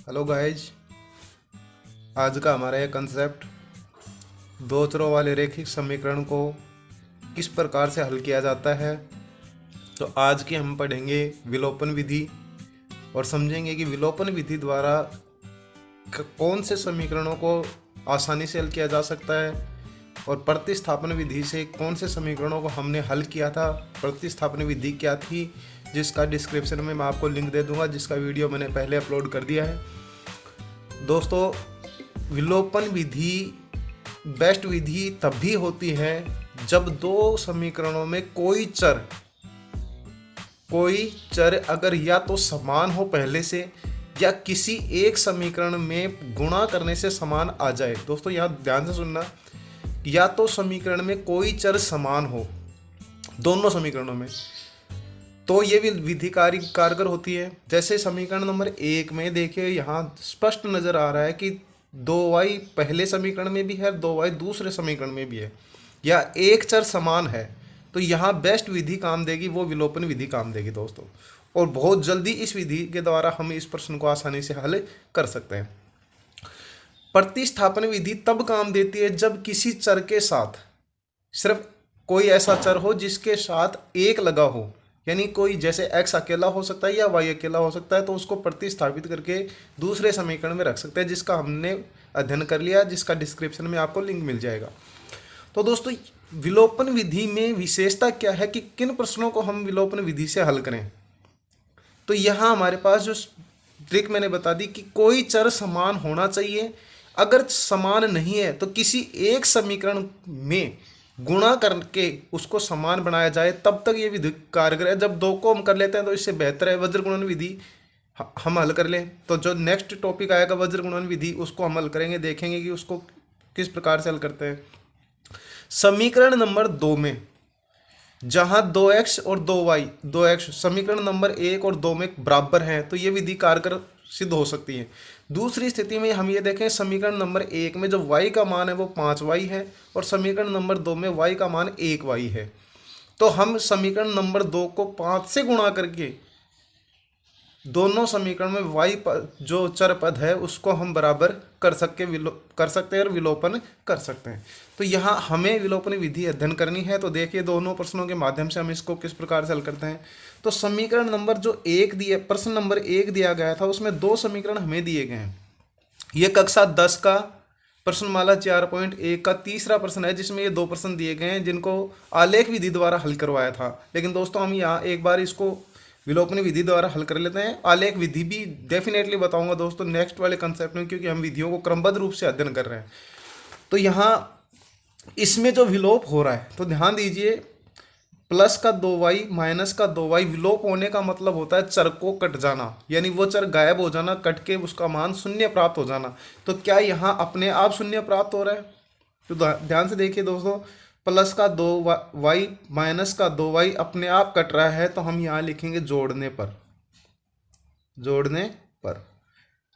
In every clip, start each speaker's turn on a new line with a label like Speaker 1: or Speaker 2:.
Speaker 1: Hello guys, आज का हमारा यह कंसेप्ट दो चरों वाले रैखिक समीकरण को किस प्रकार से हल किया जाता है। तो आज की हम पढ़ेंगे विलोपन विधि और समझेंगे कि विलोपन विधि द्वारा कौन से समीकरणों को आसानी से हल किया जा सकता है और प्रतिस्थापन विधि से कौन से समीकरणों को हमने हल किया था। प्रतिस्थापन विधि क्या थी, जिसका डिस्क्रिप्शन में मैं आपको लिंक दे दूंगा, जिसका वीडियो मैंने पहले अपलोड कर दिया है। दोस्तों, विलोपन विधि बेस्ट विधि तब भी होती है जब दो समीकरणों में कोई चर अगर या तो समान हो पहले से या किसी एक समीकरण में गुणा करने से समान आ जाए। दोस्तों यहाँ ध्यान से सुनना, या तो समीकरण में कोई चर समान हो दोनों समीकरणों में, तो ये विधि कारगर होती है। जैसे समीकरण नंबर 1 में देखिए, यहाँ स्पष्ट नजर आ रहा है कि 2y पहले समीकरण में भी है, 2y दूसरे समीकरण में भी है, या एक चर समान है, तो यहाँ बेस्ट विधि काम देगी, वो विलोपन विधि काम देगी दोस्तों। और बहुत जल्दी इस विधि के द्वारा हम इस प्रश्न को आसानी से हल कर सकते हैं। प्रतिस्थापन विधि तब काम देती है जब किसी चर के साथ सिर्फ कोई ऐसा चर हो जिसके साथ एक लगा हो, यानी कोई जैसे x अकेला हो सकता है या y अकेला हो सकता है, तो उसको प्रतिस्थापित करके दूसरे समीकरण में रख सकते हैं, जिसका हमने अध्ययन कर लिया, जिसका डिस्क्रिप्शन में आपको लिंक मिल जाएगा। तो दोस्तों, विलोपन विधि में विशेषता क्या है कि किन प्रश्नों को हम विलोपन विधि से हल करें। तो यहाँ हमारे पास जो ट्रिक मैंने बता दी कि कोई चर समान होना चाहिए, अगर समान नहीं है तो किसी एक समीकरण में गुणा करके उसको समान बनाया जाए, तब तक ये विधि कारगर है। जब दो को हम कर लेते हैं तो इससे बेहतर है वज्र गुणन विधि हम हल कर लें। तो जो नेक्स्ट टॉपिक आएगा वज्र गुणन विधि, उसको हम हल करेंगे, देखेंगे कि उसको किस प्रकार से हल करते हैं। समीकरण नंबर 2 में जहां 2x और 2x समीकरण नंबर 1 और 2 में बराबर हैं, तो ये विधि कारगर सिद्ध हो सकती है। दूसरी स्थिति में हम ये देखें, समीकरण नंबर 1 में जो y का मान है वो 5y है और समीकरण नंबर 2 में y का मान 1y है, तो हम समीकरण नंबर 2 को 5 से गुणा करके दोनों समीकरण में y जो चर पद है उसको हम बराबर कर सकते हैं और विलोपन कर सकते हैं। तो यहाँ हमें विलोपन विधि अध्ययन करनी है। तो देखिए दोनों प्रश्नों के माध्यम से हम इसको किस प्रकार से हल करते हैं। तो समीकरण नंबर जो 1 दिए, प्रश्न नंबर 1 दिया गया था, उसमें 2 समीकरण हमें दिए गए हैं। ये कक्षा 10 का प्रश्नमाला 4.1 का तीसरा प्रश्न है, जिसमें ये 2 प्रश्न दिए गए हैं जिनको आलेख विधि द्वारा हल करवाया था। लेकिन दोस्तों हम यहाँ एक बार इसको विलोपन विधि द्वारा हल कर लेते हैं। आलेख विधि भी डेफिनेटली बताऊंगा दोस्तों नेक्स्ट वाले कंसेप्ट में, क्योंकि हम विधियों को क्रमबद्ध रूप से अध्ययन कर रहे हैं। तो यहाँ इसमें जो विलोप हो रहा है, तो ध्यान दीजिए, प्लस का 2y माइनस का 2y विलोप होने का मतलब होता है चर को कट जाना, यानी वो चर गायब हो जाना, कट के उसका मान शून्य प्राप्त हो जाना। तो क्या यहाँ अपने आप शून्य प्राप्त हो रहा है? तो ध्यान से देखिए दोस्तों, प्लस का 2y माइनस का 2y अपने आप कट रहा है, तो हम यहाँ लिखेंगे जोड़ने पर।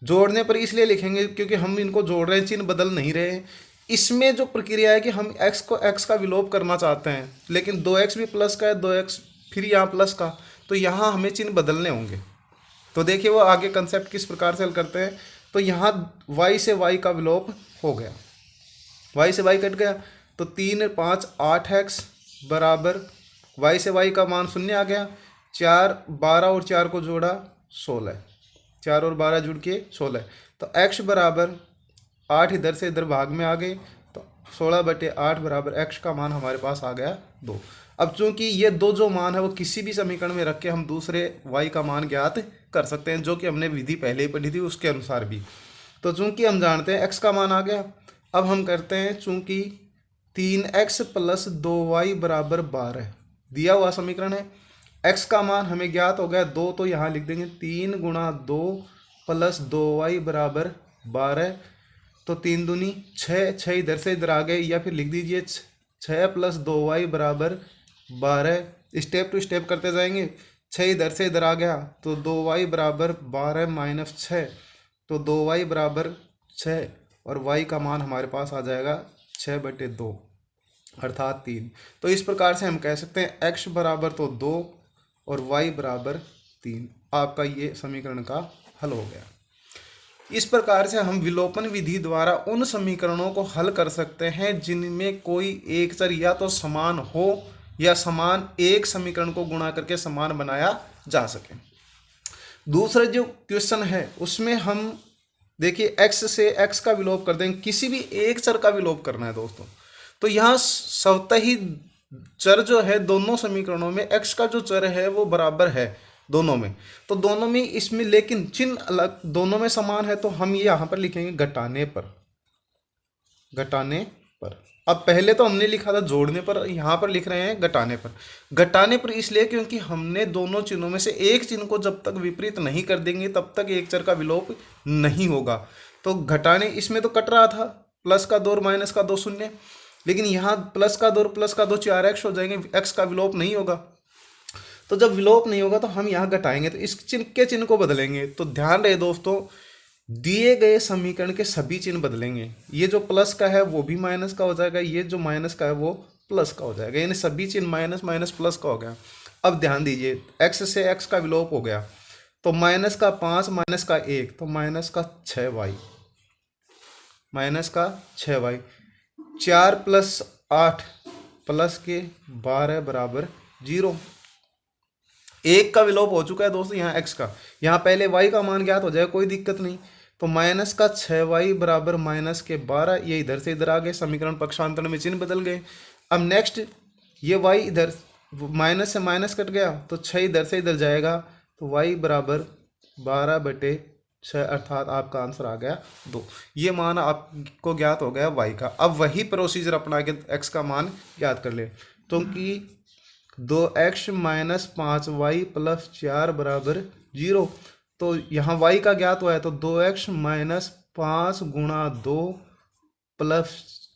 Speaker 1: जोड़ने पर इसलिए लिखेंगे क्योंकि हम इनको जोड़ रहे हैं, चिन्ह बदल नहीं रहे हैं। इसमें जो प्रक्रिया है कि हम x को x का विलोप करना चाहते हैं, लेकिन 2x भी प्लस का है, 2x फिर यहाँ प्लस का, तो यहाँ हमें चिन्ह बदलने होंगे। तो देखिए वो आगे कंसेप्ट किस प्रकार से हल करते हैं। तो यहाँ y से y का विलोप हो गया, y से y कट गया, तो 3 5 8x बराबर y से y का मान शून्य आ गया। 4 12 और 4 को जोड़ा 16, 4 और 12 जुड़ के 16, तो x बराबर 8 इधर से इधर भाग में आ गए, तो 16/8 बराबर x का मान हमारे पास आ गया 2। अब चूंकि ये दो जो मान है वो किसी भी समीकरण में रख के हम दूसरे y का मान ज्ञात कर सकते हैं, जो कि हमने विधि पहले ही पढ़ी थी उसके अनुसार भी। तो चूंकि हम जानते हैं x का मान आ गया, अब हम करते हैं, चूंकि 3x + 2y बराबर 12 दिया हुआ समीकरण है, x का मान हमें ज्ञात हो गया 2, तो यहाँ लिख देंगे 3 × 2 + 2y बराबर 12, तो 3 दूनी 6, 6 इधर से इधर आ गए, या फिर लिख दीजिए 6 + 2y बराबर 12। स्टेप टू स्टेप करते जाएंगे, 6 इधर से इधर आ गया, तो 2y बराबर 12 - 6, तो 2y बराबर 6 और y का मान हमारे पास आ जाएगा 6/2 अर्थात 3। तो इस प्रकार से हम कह सकते हैं x बराबर तो 2 और y बराबर 3। आपका ये समीकरण का हल हो गया। इस प्रकार से हम विलोपन विधि द्वारा उन समीकरणों को हल कर सकते हैं जिनमें कोई एक चर या तो समान हो या समान एक समीकरण को गुणा करके समान बनाया जा सके। दूसरा जो क्वेश्चन है उसमें हम देखिए x से x का विलोप कर देंगे, किसी भी एक चर का विलोप करना है दोस्तों। तो यहाँ स्वतः ही चर जो है दोनों समीकरणों में x का जो चर है वो बराबर है दोनों में, तो दोनों में इसमें लेकिन चिन्ह अलग, दोनों में समान है, तो हम ये यहाँ पर लिखेंगे घटाने पर। घटाने पर अब पहले तो हमने लिखा था जोड़ने पर, यहाँ पर लिख रहे हैं घटाने पर। घटाने पर इसलिए क्योंकि हमने दोनों चिन्हों में से एक चिन्ह को जब तक विपरीत नहीं कर देंगे तब तक एक चर का विलोप नहीं होगा। तो घटाने, इसमें तो कट रहा था प्लस का 2 और माइनस का 2 शून्य, लेकिन यहाँ प्लस का 2 और प्लस का 2 4x हो जाएंगे, x का विलोप नहीं होगा। तो जब विलोप नहीं होगा तो हम यहाँ घटाएंगे, तो इस चिन्ह के चिन्ह को बदलेंगे। तो ध्यान रहे दोस्तों, दिए गए समीकरण के सभी चिन्ह बदलेंगे। ये जो प्लस का है वो भी माइनस का हो जाएगा, ये जो माइनस का है वो प्लस का हो जाएगा, यानी सभी चिन्ह माइनस माइनस प्लस का हो गया। अब ध्यान दीजिए, x से x का विलोप हो गया, तो माइनस का 5 माइनस का 1, तो माइनस का 6y, माइनस का 6y। 4 प्लस 8 प्लस के 12 बराबर 0। एक का विलोप हो चुका है दोस्तों यहाँ x का, यहाँ पहले y का मान ज्ञात हो जाएगा, कोई दिक्कत नहीं। तो माइनस का 6y बराबर माइनस के 12, ये इधर से इधर आ गए, समीकरण पक्षांतर में चिन्ह बदल गए। अब नेक्स्ट ये y इधर माइनस से माइनस कट गया, तो 6 इधर से इधर जाएगा, तो y बराबर 12/6, अर्थात आपका आंसर आ गया 2। ये मान आपको ज्ञात हो गया y का। अब वही प्रोसीजर अपना के x का मान ज्ञात कर ले, क्योंकि 2x माइनस 5y प्लस 4 बराबर 0। तो यहाँ y का ज्ञात हुआ है, तो 2x माइनस 5 गुणा 2 प्लस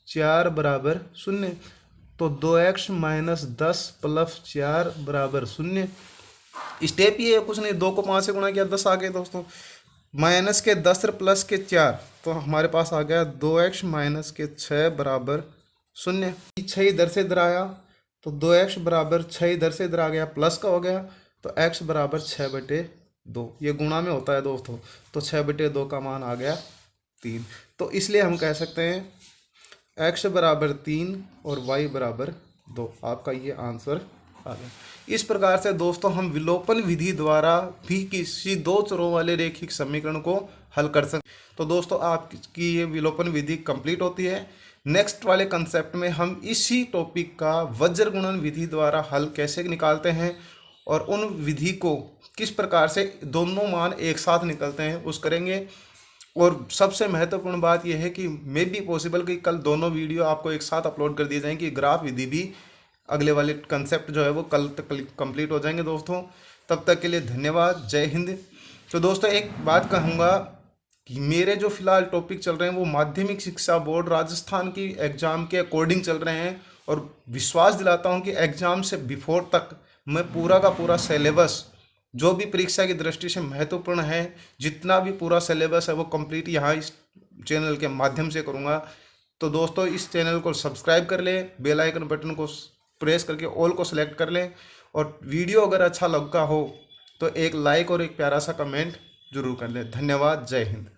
Speaker 1: 4 बराबर 0। तो 2x माइनस 10 प्लस 4 बराबर 0। स्टेप ये है, कुछ नहीं, 2 को 5 से गुणा किया 10 आ गए दोस्तों। माइनस के 10 प्लस के 4, तो हमारे पास आ गया 2x माइनस के 6 बराबर 0। 6 इधर से इधर आया, तो 2x बराबर 6 इधर से इधर आ गया, प्लस का हो गया, तो x बराबर 6/2। ये गुणा में होता है दोस्तों, तो 6/2 का मान आ गया 3। तो इसलिए हम कह सकते हैं x बराबर 3 और y बराबर 2। आपका ये आंसर आ गया। इस प्रकार से दोस्तों हम विलोपन विधि द्वारा भी किसी दो चरों वाले रेखिक समीकरण को हल कर सकते। तो दोस्तों आपकी ये विलोपन विधि कंप्लीट होती है। नेक्स्ट वाले कंसेप्ट में हम इसी टॉपिक का वज्र गुणन विधि द्वारा हल कैसे निकालते हैं और उन विधि को किस प्रकार से दोनों मान एक साथ निकलते हैं उस करेंगे। और सबसे महत्वपूर्ण बात यह है कि मे बी पॉसिबल कि कल दोनों वीडियो आपको एक साथ अपलोड कर दिए जाएंगे, कि ग्राफ विधि भी अगले वाले कंसेप्ट जो है वो कल तक कंप्लीट हो जाएंगे दोस्तों। तब तक के लिए धन्यवाद, जय हिंद। तो दोस्तों एक बात कहूँगा कि मेरे जो फिलहाल टॉपिक चल रहे हैं वो माध्यमिक शिक्षा बोर्ड राजस्थान की एग्ज़ाम के अकॉर्डिंग चल रहे हैं, और विश्वास दिलाता हूं कि एग्ज़ाम से बिफोर तक मैं पूरा का पूरा सिलेबस जो भी परीक्षा की दृष्टि से महत्वपूर्ण है, जितना भी पूरा सिलेबस है वो कंप्लीट यहाँ इस चैनल के माध्यम से करूँगा। तो दोस्तों इस चैनल को सब्सक्राइब कर लें, बेल आइकन बटन को प्रेस करके ऑल को सिलेक्ट कर लें, और वीडियो अगर अच्छा लगा हो तो एक लाइक और एक प्यारा सा कमेंट जरूर कर लें। धन्यवाद, जय हिंद।